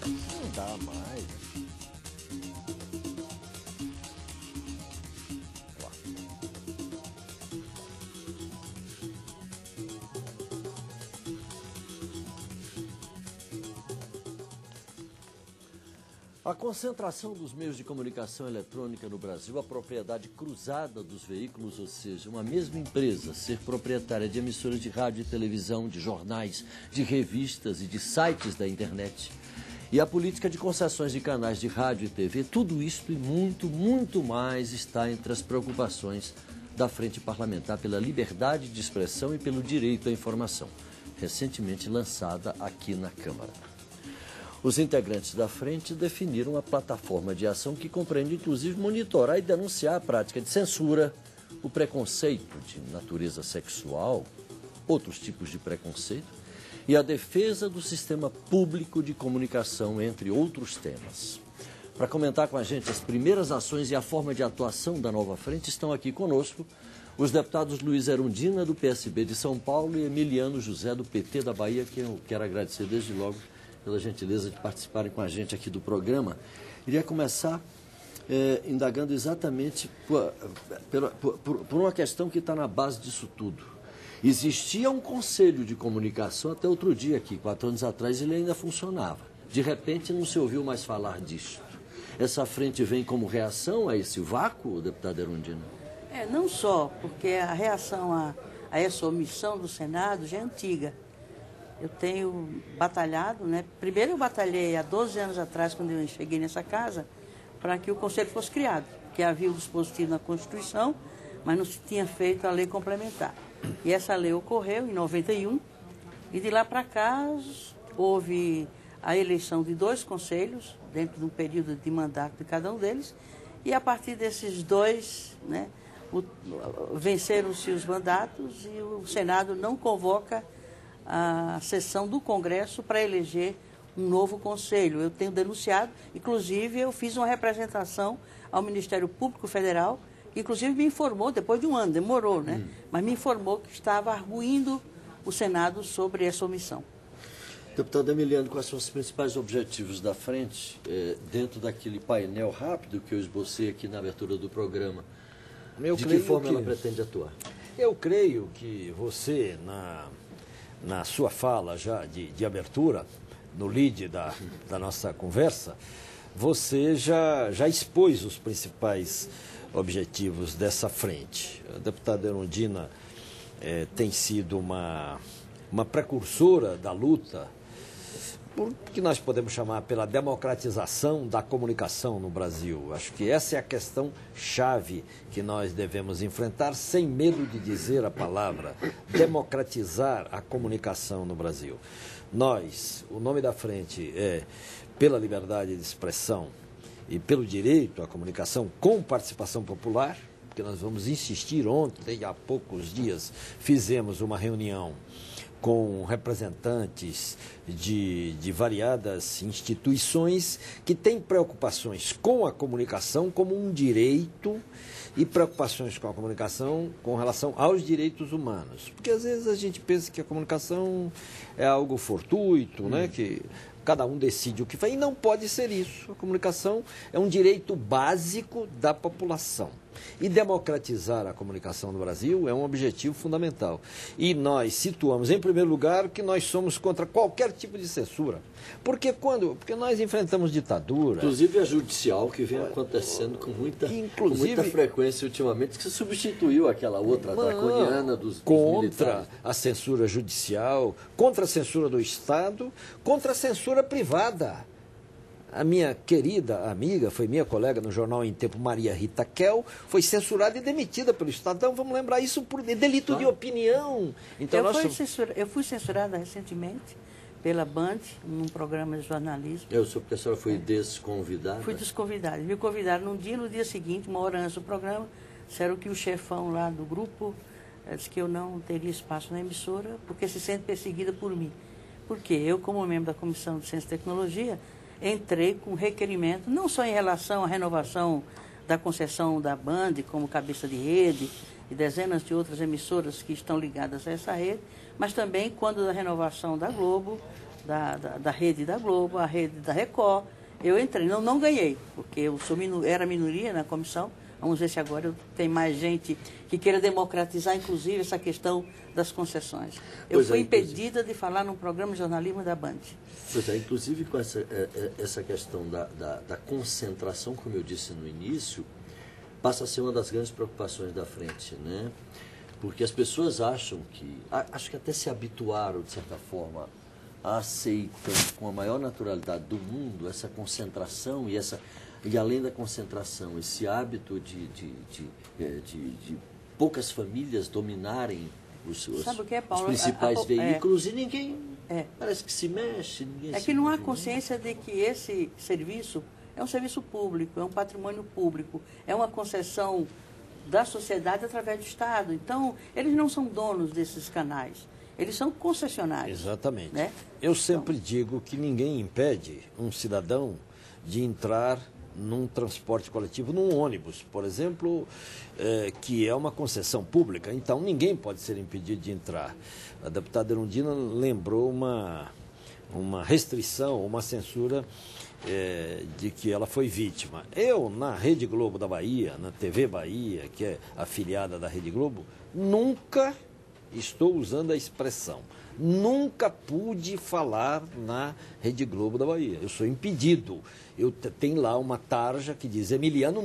Não dá mais. A concentração dos meios de comunicação eletrônica no Brasil, a propriedade cruzada dos veículos, ou seja, uma mesma empresa ser proprietária de emissoras de rádio e televisão, de jornais, de revistas e de sites da internet, e a política de concessões de canais de rádio e TV, tudo isto e muito, muito mais está entre as preocupações da Frente Parlamentar pela Liberdade de Expressão e pelo Direito à Informação, recentemente lançada aqui na Câmara. Os integrantes da frente definiram uma plataforma de ação que compreende, inclusive, monitorar e denunciar a prática de censura, o preconceito de natureza sexual, outros tipos de preconceito, e a defesa do sistema público de comunicação, entre outros temas. Para comentar com a gente as primeiras ações e a forma de atuação da nova frente, estão aqui conosco os deputados Luiz Erundina, do PSB de São Paulo, e Emiliano José, do PT da Bahia, que eu quero agradecer desde logo pela gentileza de participarem com a gente aqui do programa. Iria começar indagando exatamente por uma questão que está na base disso tudo. Existia um conselho de comunicação até outro dia aqui, 4 anos atrás, ele ainda funcionava. De repente não se ouviu mais falar disso. Essa frente vem como reação a esse vácuo, deputada Erundina? Não só, porque a reação a essa omissão do Senado já é antiga. Eu tenho batalhado, né? Primeiro eu batalhei há 12 anos atrás, quando eu cheguei nessa casa, para que o Conselho fosse criado, que havia um dispositivo na Constituição, mas não se tinha feito a lei complementar. E essa lei ocorreu em 91, e de lá para cá houve a eleição de 2 conselhos, dentro de um período de mandato de cada um deles, e a partir desses 2, né, venceram-se os mandatos e o Senado não convoca a sessão do Congresso para eleger um novo conselho. Eu tenho denunciado, inclusive eu fiz uma representação ao Ministério Público Federal, que inclusive me informou, depois de um ano, demorou, né? Mas me informou que estava arguindo o Senado sobre essa omissão. Deputado Emiliano, quais são os principais objetivos da frente, dentro daquele painel rápido que eu esbocei aqui na abertura do programa? De que forma ela pretende atuar? Eu creio que você, na sua fala já de abertura, no lead da nossa conversa, você já expôs os principais objetivos dessa frente. A deputada Erundina tem sido uma precursora da luta, por que nós podemos chamar pela democratização da comunicação no Brasil. Acho que essa é a questão chave que nós devemos enfrentar, sem medo de dizer a palavra, democratizar a comunicação no Brasil. Nós, o nome da frente é pela liberdade de expressão e pelo direito à comunicação com participação popular, porque nós vamos insistir. Ontem, há poucos dias, fizemos uma reunião com representantes de variadas instituições que têm preocupações com a comunicação como um direito e preocupações com a comunicação com relação aos direitos humanos. Porque às vezes a gente pensa que a comunicação é algo fortuito, né? Que cada um decide o que faz, e não pode ser isso. A comunicação é um direito básico da população. E democratizar a comunicação no Brasil é um objetivo fundamental. E nós situamos, em primeiro lugar, que nós somos contra qualquer tipo de censura. Porque nós enfrentamos ditadura. Inclusive a judicial, que vem acontecendo com muita frequência ultimamente, que substituiu aquela outra draconiana dos militares. Contra a censura judicial, contra a censura do Estado, contra a censura privada. A minha querida amiga, foi minha colega no Jornal em Tempo, Maria Rita Kel, foi censurada e demitida pelo Estado. Então vamos lembrar isso por delito de opinião. Então, eu fui censurada recentemente pela Band, num programa de jornalismo. Eu soube que a senhora foi desconvidada. Fui desconvidada. Me convidaram no dia seguinte, uma hora antes do programa, disseram que o chefão lá do grupo disse que eu não teria espaço na emissora porque se sente perseguida por mim. Porque eu, como membro da Comissão de Ciência e Tecnologia, entrei com requerimento, não só em relação à renovação da concessão da Band como cabeça de rede e dezenas de outras emissoras que estão ligadas a essa rede, mas também quando da renovação da Globo, da rede da Globo, a rede da Record, eu entrei. Não ganhei, porque eu era minoria na comissão. Vamos ver se agora tem mais gente que queira democratizar, inclusive, essa questão das concessões. Eu fui impedida de falar num programa de jornalismo da Band. Pois é, inclusive com essa questão da concentração, como eu disse no início, passa a ser uma das grandes preocupações da frente, né? Porque as pessoas acho que até se habituaram, de certa forma, aceitam com a maior naturalidade do mundo essa concentração e além da concentração, esse hábito de poucas famílias dominarem os principais veículos e ninguém parece que se mexe. É que não há consciência de que esse serviço é um serviço público, é um patrimônio público, é uma concessão da sociedade através do Estado. Então, eles não são donos desses canais. Eles são concessionários. Exatamente. Né? Eu sempre digo que ninguém impede um cidadão de entrar num transporte coletivo, num ônibus, por exemplo, que é uma concessão pública. Então, ninguém pode ser impedido de entrar. A deputada Erundina lembrou uma restrição, uma censura de que ela foi vítima. Eu, na Rede Globo da Bahia, na TV Bahia, que é afiliada da Rede Globo, nunca estou usando a expressão. Nunca pude falar na Rede Globo da Bahia. Eu sou impedido. Eu tenho lá uma tarja que diz Emiliano,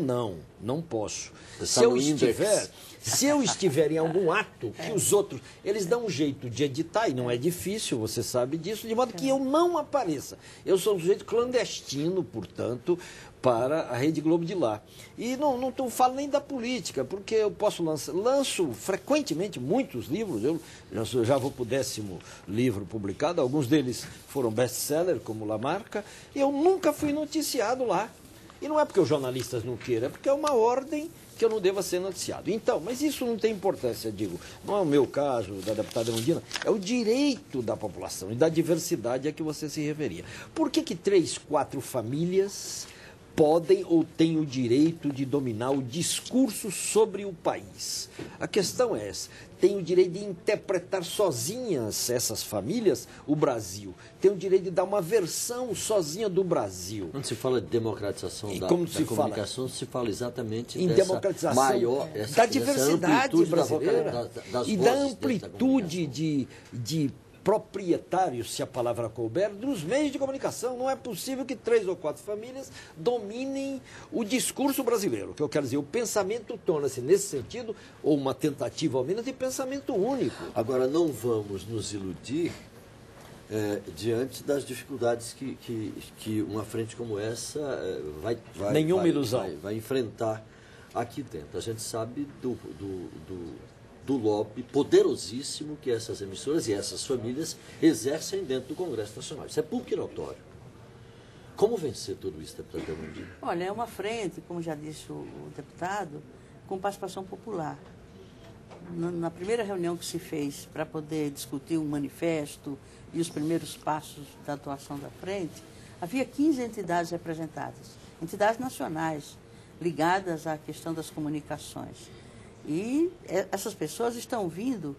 não posso. Se eu estiver em algum ato que os outros, eles dão um jeito de editar, e não é difícil, você sabe disso, de modo que eu não apareça. Eu sou um sujeito clandestino, portanto, para a Rede Globo de lá. E não falo nem da política, porque eu lanço frequentemente muitos livros, eu já vou para o 10º livro publicado, alguns deles foram best-seller, como Lamarca, e eu nunca fui noticiado lá. E não é porque os jornalistas não queiram, é porque é uma ordem que eu não deva ser noticiado. Então, mas isso não tem importância, digo, não é o meu caso, da deputada Erundina, é o direito da população e da diversidade a que você se referia. Por que 3, 4 famílias podem ou têm o direito de dominar o discurso sobre o país? A questão é essa. Tem o direito de interpretar sozinhas essas famílias o Brasil. Tem o direito de dar uma versão sozinha do Brasil. Quando se fala de democratização da comunicação, se fala exatamente em democratização da diversidade brasileira e da amplitude de proprietários, se a palavra couber, dos meios de comunicação. Não é possível que 3 ou 4 famílias dominem o discurso brasileiro. O que eu quero dizer, o pensamento torna-se, nesse sentido, ou uma tentativa ao menos, de pensamento único. Agora, não vamos nos iludir diante das dificuldades que uma frente como essa vai enfrentar aqui dentro. A gente sabe do lobby poderosíssimo que essas emissoras e essas famílias exercem dentro do Congresso Nacional. Isso é público e notório. Como vencer tudo isso, deputado Erundina? Olha, é uma frente, como já disse o deputado, com participação popular. Na primeira reunião que se fez para poder discutir um manifesto e os primeiros passos da atuação da frente, havia 15 entidades representadas, entidades nacionais ligadas à questão das comunicações. E essas pessoas estão vindo,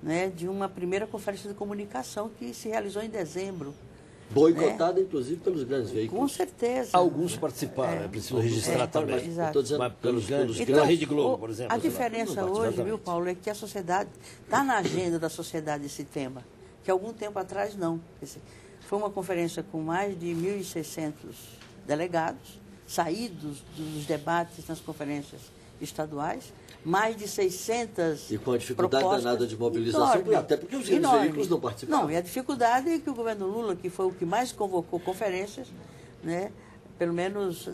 né, de uma primeira conferência de comunicação que se realizou em dezembro. Boicotada, inclusive, pelos grandes veículos. Com certeza. Alguns participaram, é preciso registrar também. Exato. Mas pelos grandes, pela Rede Globo, por exemplo. A diferença hoje, viu, Paulo, é que a sociedade, está na agenda da sociedade esse tema, que algum tempo atrás não. Foi uma conferência com mais de 1.600 delegados, saídos dos debates nas conferências estaduais, mais de 600 e com a dificuldade danada de mobilização, enorme, até porque os grandes veículos não participaram. Não, e a dificuldade é que o governo Lula, que foi o que mais convocou conferências, né, pelo menos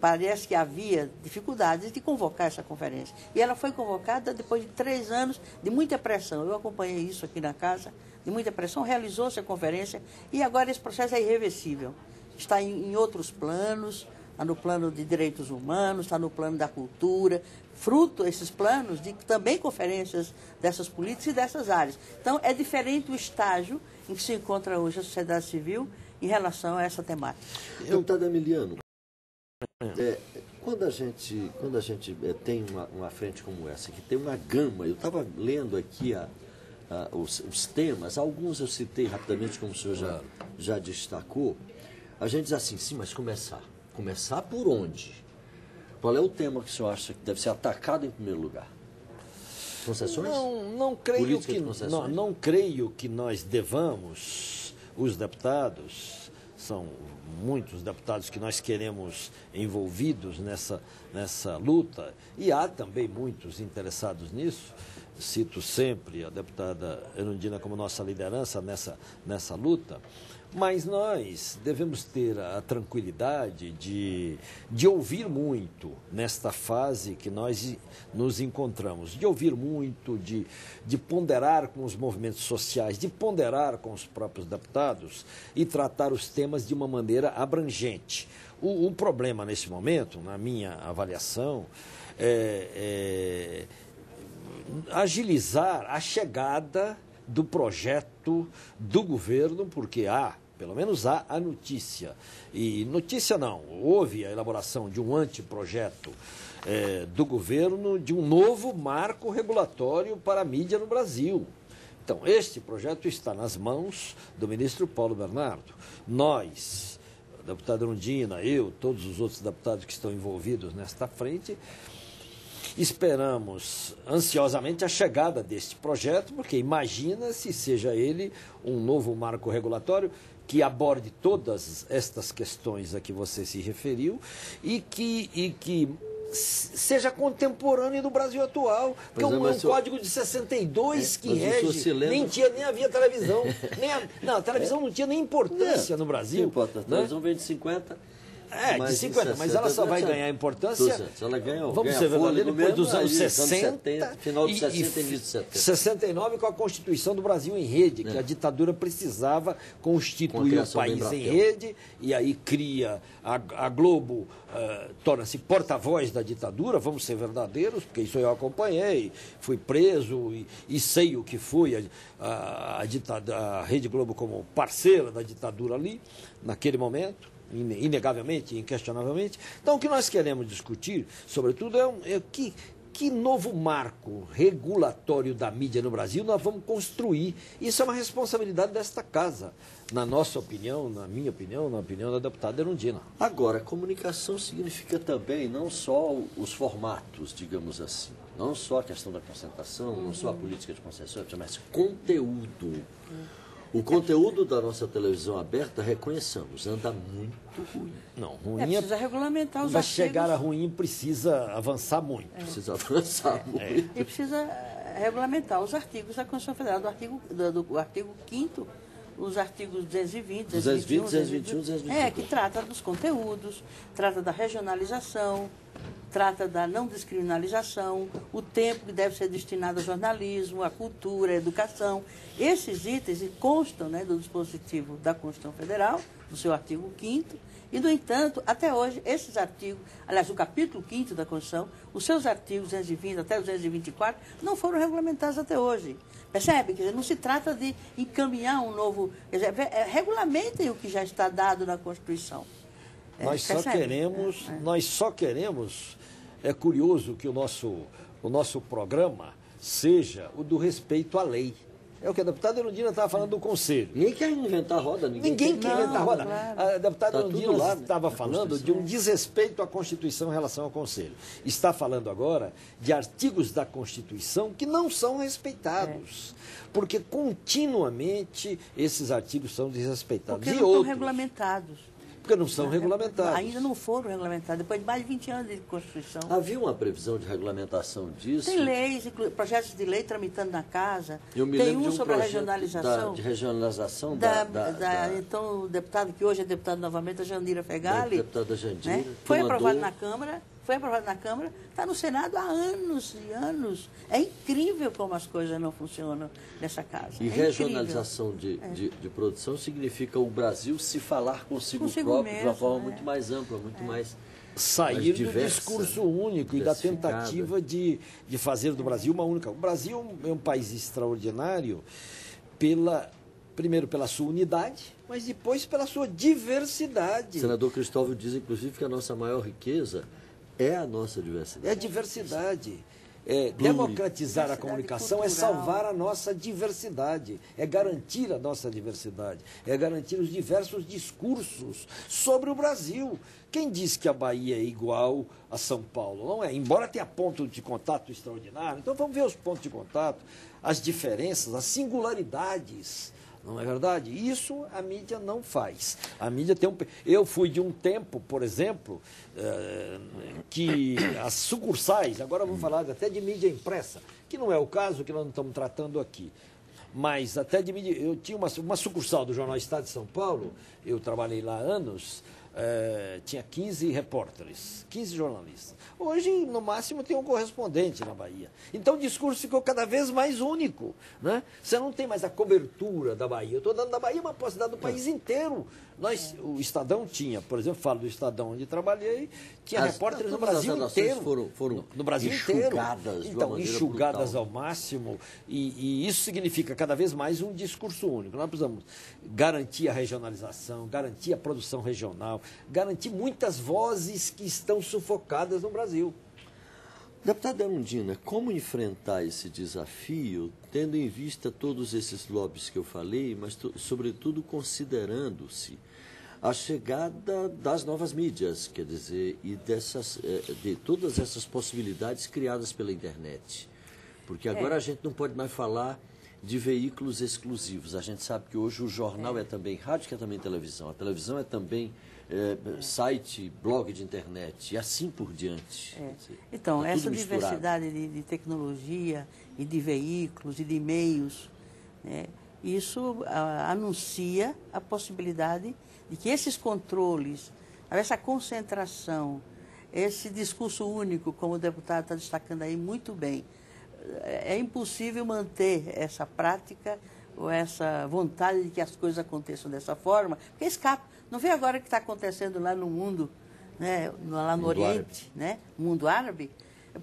parece que havia dificuldades de convocar essa conferência. E ela foi convocada depois de 3 anos de muita pressão. Eu acompanhei isso aqui na casa, de muita pressão, realizou-se a conferência e agora esse processo é irreversível. Está em outros planos, está no plano de direitos humanos, está no plano da cultura, fruto esses planos de também conferências dessas políticas e dessas áreas. Então, é diferente o estágio em que se encontra hoje a sociedade civil em relação a essa temática. Deputado Emiliano, quando a gente tem uma frente como essa, que tem uma gama, eu estava lendo aqui os temas, alguns eu citei rapidamente, como o senhor já destacou, a gente diz assim, sim, mas começar. Começar por onde? Qual é o tema que o senhor acha que deve ser atacado em primeiro lugar? Concessões? Não creio que nós devamos, os deputados, são muitos deputados que nós queremos envolvidos nessa luta, e há também muitos interessados nisso. Cito sempre a deputada Erundina como nossa liderança nessa luta, mas nós devemos ter a tranquilidade de ouvir muito nesta fase que nós nos encontramos, de ouvir muito, de ponderar com os movimentos sociais, de ponderar com os próprios deputados e tratar os temas de uma maneira abrangente. O problema nesse momento, na minha avaliação, é agilizar a chegada do projeto do governo, porque pelo menos há a notícia. E notícia não, houve a elaboração de um anteprojeto do governo de um novo marco regulatório para a mídia no Brasil. Então, este projeto está nas mãos do ministro Paulo Bernardo. Nós, a deputada Erundina, eu, todos os outros deputados que estão envolvidos nesta frente, esperamos ansiosamente a chegada deste projeto, porque imagina se seja ele um novo marco regulatório que aborde todas estas questões a que você se referiu e que seja contemporâneo do Brasil atual, porque é um código de 62 que rege, nem havia televisão, a televisão não tinha nem importância no Brasil. Não importa, a televisão vem de 50... de 50, mas ela só vai ganhar importância, vamos ser verdadeiros, depois dos anos 60, final de 60 e início de 70. 69, com a Constituição do Brasil em rede, que a ditadura precisava constituir o país em rede, e aí cria a Globo, torna-se porta-voz da ditadura, vamos ser verdadeiros, porque isso eu acompanhei, fui preso e sei o que foi a Rede Globo como parceira da ditadura ali, naquele momento. Inegavelmente, inquestionavelmente. Então, o que nós queremos discutir, sobretudo, é que novo marco regulatório da mídia no Brasil nós vamos construir. Isso é uma responsabilidade desta casa, na nossa opinião, na minha opinião, na opinião da deputada Erundina. Agora, comunicação significa também não só os formatos, digamos assim, não só a questão da concentração, não só a política de concessões, mas conteúdo. O conteúdo da nossa televisão aberta, reconheçamos, anda muito ruim. Não, ruim precisa regulamentar os para artigos. chegar a ruim precisa avançar muito. Precisa avançar muito. E precisa regulamentar os artigos da Constituição Federal, do artigo 5º, os artigos 220, 221, 221, que trata dos conteúdos, trata da regionalização, trata da não descriminalização, o tempo que deve ser destinado ao jornalismo, à cultura, à educação. Esses itens constam do dispositivo da Constituição Federal, do seu artigo 5º, e, no entanto, até hoje, esses artigos, aliás, o capítulo 5º da Constituição, os seus artigos 220 até 224, não foram regulamentados até hoje. Percebe? Quer dizer, não se trata de encaminhar um novo... Quer dizer, regulamentem o que já está dado na Constituição. Nós só queremos, é curioso que o nosso programa seja o do respeito à lei. É o que a deputada Erundina estava falando do Conselho. Ninguém quer inventar roda. Ninguém quer inventar roda. Claro. A deputada Erundina estava falando de um desrespeito à Constituição em relação ao Conselho. Está falando agora de artigos da Constituição que não são respeitados. Porque continuamente esses artigos são desrespeitados. Porque não estão regulamentados. Porque não são regulamentados. Ainda não foram regulamentados, depois de mais de 20 anos de Constituição. Havia uma previsão de regulamentação disso? Tem leis, projetos de lei tramitando na casa. Eu me tem lembro um de sobre a regionalização. De regionalização então, o deputado que hoje é deputado novamente, a Jandira Fegali. Deputada Jandira. Foi aprovado na Câmara. Está no Senado há anos e anos. É incrível como as coisas não funcionam nessa casa. E regionalização de produção significa o Brasil se falar consigo próprio mesmo, de uma forma muito mais ampla, muito mais sair do discurso único e da tentativa de fazer do Brasil uma única. O Brasil é um país extraordinário primeiro pela sua unidade, mas depois pela sua diversidade. O senador Cristóvão diz, inclusive, que a nossa maior riqueza é a nossa diversidade. É a diversidade. Democratizar a comunicação é salvar a nossa diversidade, é garantir a nossa diversidade, é garantir os diversos discursos sobre o Brasil. Quem diz que a Bahia é igual a São Paulo? Não é, embora tenha ponto de contato extraordinário. Então vamos ver os pontos de contato, as diferenças, as singularidades. Não é verdade? Isso a mídia não faz. A mídia tem Eu fui de um tempo, por exemplo, que as sucursais, agora vamos falar até de mídia impressa, que não é o caso que nós não estamos tratando aqui. Mas até de mídia. Eu tinha uma sucursal do Jornal Estado de São Paulo, eu trabalhei lá há anos, tinha 15 repórteres, 15 jornalistas. Hoje, no máximo, tem um correspondente na Bahia. Então, o discurso ficou cada vez mais único. Né? Você não tem mais a cobertura da Bahia. Eu estou dando da Bahia, mas posso dar do país inteiro. O Estadão tinha, por exemplo, falo do Estadão onde trabalhei, tinha repórteres no Brasil inteiro. Foram no Brasil enxugadas inteiro. Então, enxugadas brutal. Ao máximo. E isso significa cada vez mais um discurso único. Nós precisamos garantir a regionalização, garantir a produção regional, garantir muitas vozes que estão sufocadas no Brasil. Deputada Erundina, como enfrentar esse desafio, tendo em vista todos esses lobbies que eu falei, mas sobretudo considerando-se a chegada das novas mídias, quer dizer, e de todas essas possibilidades criadas pela internet? Porque agora a gente não pode mais falar de veículos exclusivos. A gente sabe que hoje o jornal é também rádio, que é também televisão. A televisão é também site, blog de internet e assim por diante. Então, essa diversidade de tecnologia e de veículos e de meios, isso anuncia a possibilidade de que esses controles, essa concentração, esse discurso único, como o deputado está destacando aí muito bem, é impossível manter essa prática ou essa vontade de que as coisas aconteçam dessa forma, porque escapa. Não vê agora o que está acontecendo lá no mundo, né, lá no Oriente, né, no mundo árabe?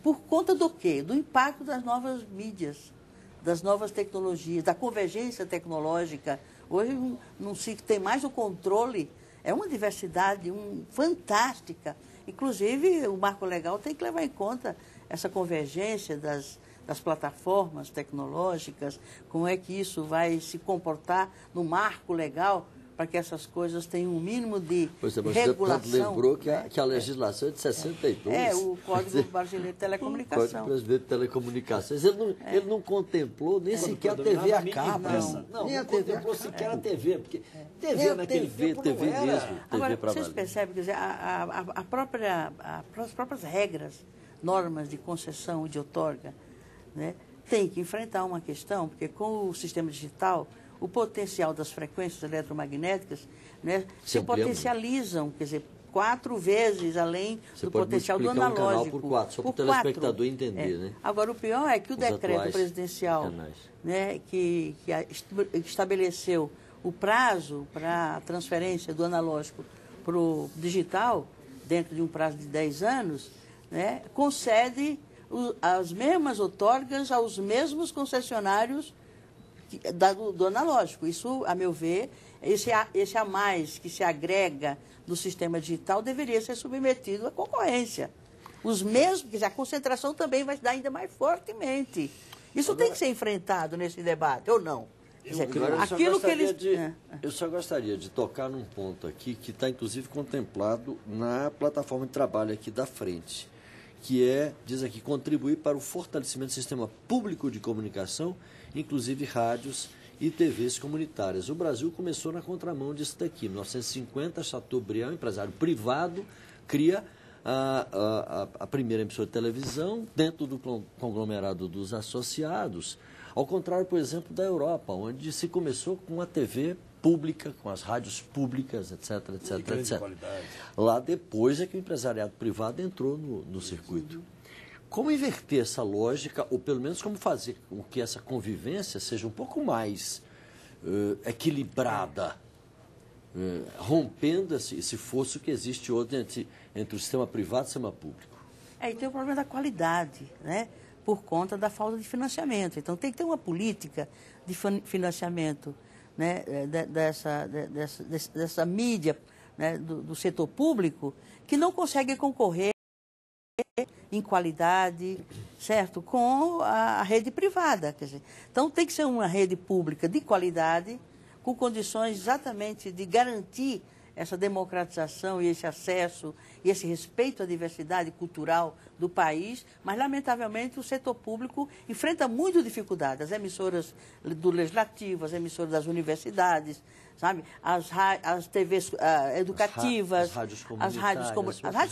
Por conta do quê? Do impacto das novas mídias, das novas tecnologias, da convergência tecnológica. Hoje não se tem mais o controle, é uma diversidade fantástica. Inclusive, o marco legal tem que levar em conta essa convergência das plataformas tecnológicas, como é que isso vai se comportar no marco legal para que essas coisas tenham um mínimo de regulação. Você lembrou que a legislação é de 62. O Código Brasileiro de Telecomunicação. O Código Brasileiro de Telecomunicações. Ele não contemplou nem sequer a TV a cabo. Não contemplou sequer a TV, porque TV naquele tempo não era. Mesmo. Agora, vocês percebem, quer dizer, as próprias regras, normas de concessão e de outorga, né, tem que enfrentar uma questão, porque com o sistema digital, o potencial das frequências eletromagnéticas, né, se potencializam, quer dizer, 4 vezes além do potencial do analógico. Um canal por 4, só para o telespectador entender. Né? Agora, o pior é que o decreto presidencial, né, que estabeleceu o prazo para a transferência do analógico para o digital, dentro de um prazo de 10 anos, né, concede as mesmas outorgas aos mesmos concessionários do analógico. Isso, a meu ver, esse a mais que se agrega no sistema digital deveria ser submetido à concorrência. Os mesmos, quer dizer, a concentração também vai se dar ainda mais fortemente. Isso tem que ser enfrentado nesse debate, ou não? Eu só gostaria de tocar num ponto aqui que está, inclusive, contemplado na plataforma de trabalho aqui da frente, que diz aqui, contribuir para o fortalecimento do sistema público de comunicação, inclusive rádios e TVs comunitárias. O Brasil começou na contramão disso daqui. Em 1950, Chateaubriand, empresário privado, cria a primeira emissora de televisão dentro do conglomerado dos associados, ao contrário, por exemplo, da Europa, onde se começou com a TV pública, com as rádios públicas, etc. Lá depois é que o empresariado privado entrou no circuito. Como inverter essa lógica, ou pelo menos como fazer com que essa convivência seja um pouco mais equilibrada, rompendo esse fosso que existe hoje entre o sistema privado e o sistema público? E tem o problema da qualidade, né? Por conta da falta de financiamento. Então, tem que ter uma política de financiamento né, dessa mídia, né, do setor público, que não consegue concorrer em qualidade, certo, com a rede privada. Quer dizer, então tem que ser uma rede pública de qualidade, com condições exatamente de garantir essa democratização e esse acesso e esse respeito à diversidade cultural do país, mas, lamentavelmente, o setor público enfrenta muita dificuldade. As emissoras do Legislativo, as emissoras das universidades, sabe? As TVs educativas, as rádios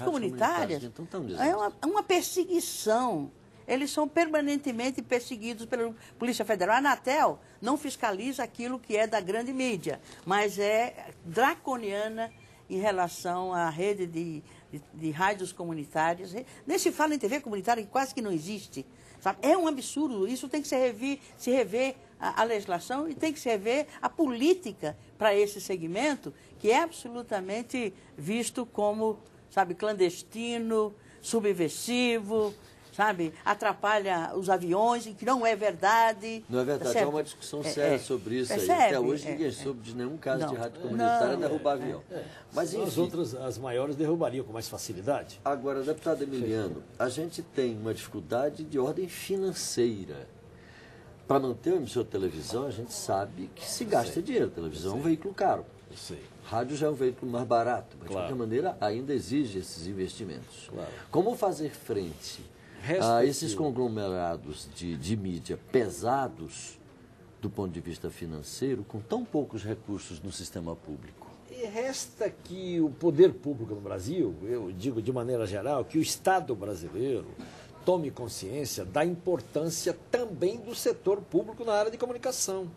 comunitárias então, é uma perseguição. Eles são permanentemente perseguidos pela Polícia Federal. A Anatel não fiscaliza aquilo que é da grande mídia, mas é draconiana em relação à rede de rádios comunitárias. Nem se fala em TV comunitária, que quase que não existe. Sabe? É um absurdo. Isso tem que se rever a legislação e tem que se rever a política para esse segmento, que é absolutamente visto como, sabe, clandestino, subversivo, sabe, atrapalha os aviões, que não é verdade. Não é verdade, há uma discussão séria sobre isso aí. Até hoje ninguém soube de nenhum caso de rádio comunitária derrubar avião. Mas enfim, as maiores derrubariam com mais facilidade. Agora, deputado Emiliano, a gente tem uma dificuldade de ordem financeira. Para manter uma emissora de televisão, a gente sabe que se gasta dinheiro. Televisão é um veículo caro. Rádio já é um veículo mais barato, mas de qualquer maneira ainda exige esses investimentos. Como fazer frente a esses conglomerados de mídia pesados do ponto de vista financeiro, com tão poucos recursos no sistema público? E resta que o poder público no Brasil, eu digo de maneira geral, que o Estado brasileiro tome consciência da importância também do setor público na área de comunicação.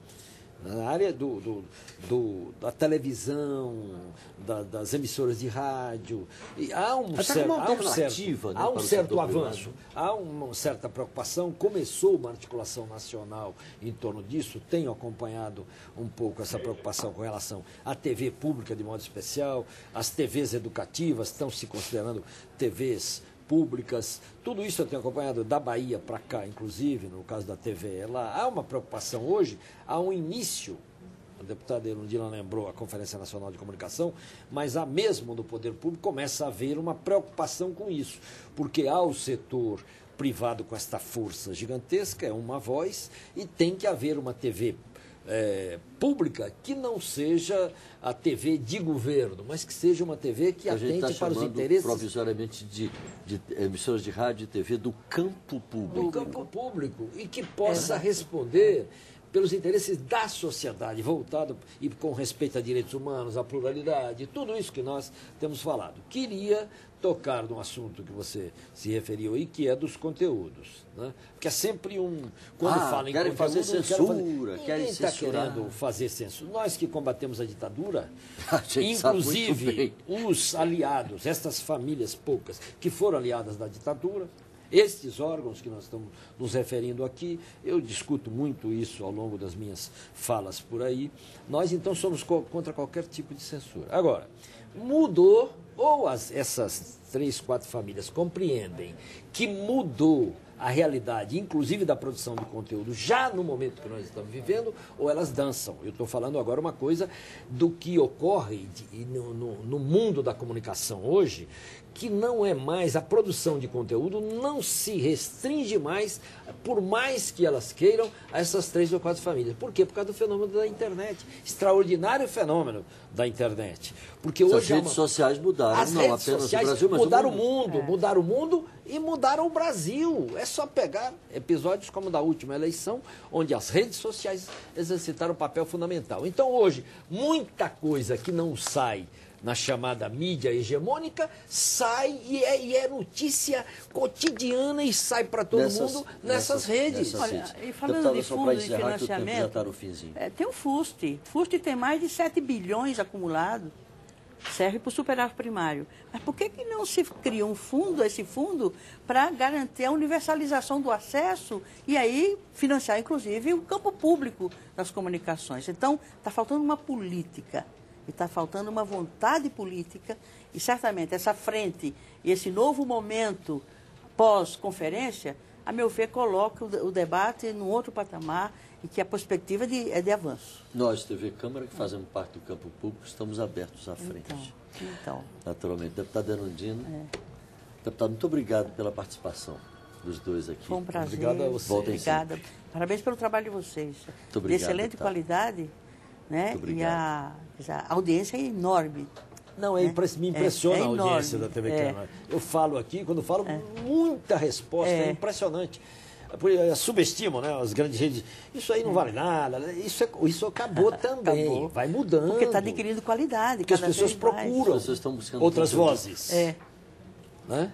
Na área da televisão, das emissoras de rádio. E há um certo avanço, há uma certa preocupação. Começou uma articulação nacional em torno disso, tenho acompanhado um pouco essa preocupação com relação à TV pública de modo especial, as TVs educativas estão se considerando TVs públicas, tudo isso eu tenho acompanhado da Bahia para cá, inclusive, no caso da TV. Há uma preocupação hoje, há um início, o deputado Erundina lembrou a Conferência Nacional de Comunicação, mas há mesmo no poder público começa a haver uma preocupação com isso, porque há o setor privado com esta força gigantesca, é uma voz, e tem que haver uma TV pública que não seja a TV de governo, mas que seja uma TV que atente para os interesses provisoriamente de emissoras de rádio e TV do campo público. Do campo público e que possa responder pelos interesses da sociedade, voltado e com respeito a direitos humanos, à pluralidade, tudo isso que nós temos falado. Queria tocar num assunto que você se referiu aí, que é dos conteúdos, né? Porque é sempre quando fala em querem conteúdo, fazer censura, ninguém está querendo fazer censura. Nós que combatemos a ditadura, inclusive os aliados, estas famílias poucas que foram aliadas da ditadura, estes órgãos que nós estamos nos referindo aqui, eu discuto muito isso ao longo das minhas falas por aí. Nós, então, somos contra qualquer tipo de censura. Agora, mudou, ou essas 3, 4 famílias compreendem que mudou a realidade, inclusive da produção de conteúdo, já no momento que nós estamos vivendo, ou elas dançam. Eu estou falando agora uma coisa do que ocorre no mundo da comunicação hoje, que não é mais, a produção de conteúdo não se restringe mais, por mais que elas queiram, a essas 3 ou 4 famílias. Por quê? Por causa do fenômeno da internet. Extraordinário fenômeno da internet. Porque hoje as redes sociais mudaram, as não redes apenas sociais o Brasil, mas mudaram o mundo. Mudaram o mundo e mudaram o Brasil. É só pegar episódios como da última eleição, onde as redes sociais exercitaram um papel fundamental. Então, hoje, muita coisa que não sai na chamada mídia hegemônica, sai e é notícia cotidiana e sai para todo mundo nessas redes. Olha, e falando de fundo de financiamento, tem o FUST. O FUST tem mais de 7 bilhões acumulado, serve para o superávit primário. Mas por que não se cria esse fundo, para garantir a universalização do acesso e aí financiar, inclusive, o campo público das comunicações? Então, está faltando uma política. E está faltando uma vontade política e certamente essa frente e esse novo momento pós-conferência a meu ver, coloca o debate num outro patamar e que a perspectiva é de avanço. Nós, TV Câmara, que fazemos parte do campo público, estamos abertos à frente. Então. Naturalmente. Deputado Erundina, deputado, muito obrigado pela participação dos dois aqui. Foi um prazer. Obrigado a você. Obrigada. Parabéns pelo trabalho de vocês. Muito obrigado, de excelente deputado. qualidade, né? Muito E a audiência é enorme. Não, me impressiona a audiência enorme. da TV Câmara. Eu falo aqui, quando eu falo, muita resposta, é impressionante. Subestimam, né, as grandes redes. Isso aí não vale nada, isso acabou também, Acabou. vai mudando. Porque está adquirindo qualidade. Porque as cada pessoas vez mais. procuram As pessoas estão buscando outras conteúdo. vozes. Né?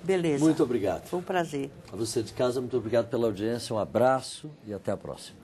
Beleza. Muito obrigado. Foi um prazer. A você de casa, muito obrigado pela audiência, um abraço e até a próxima.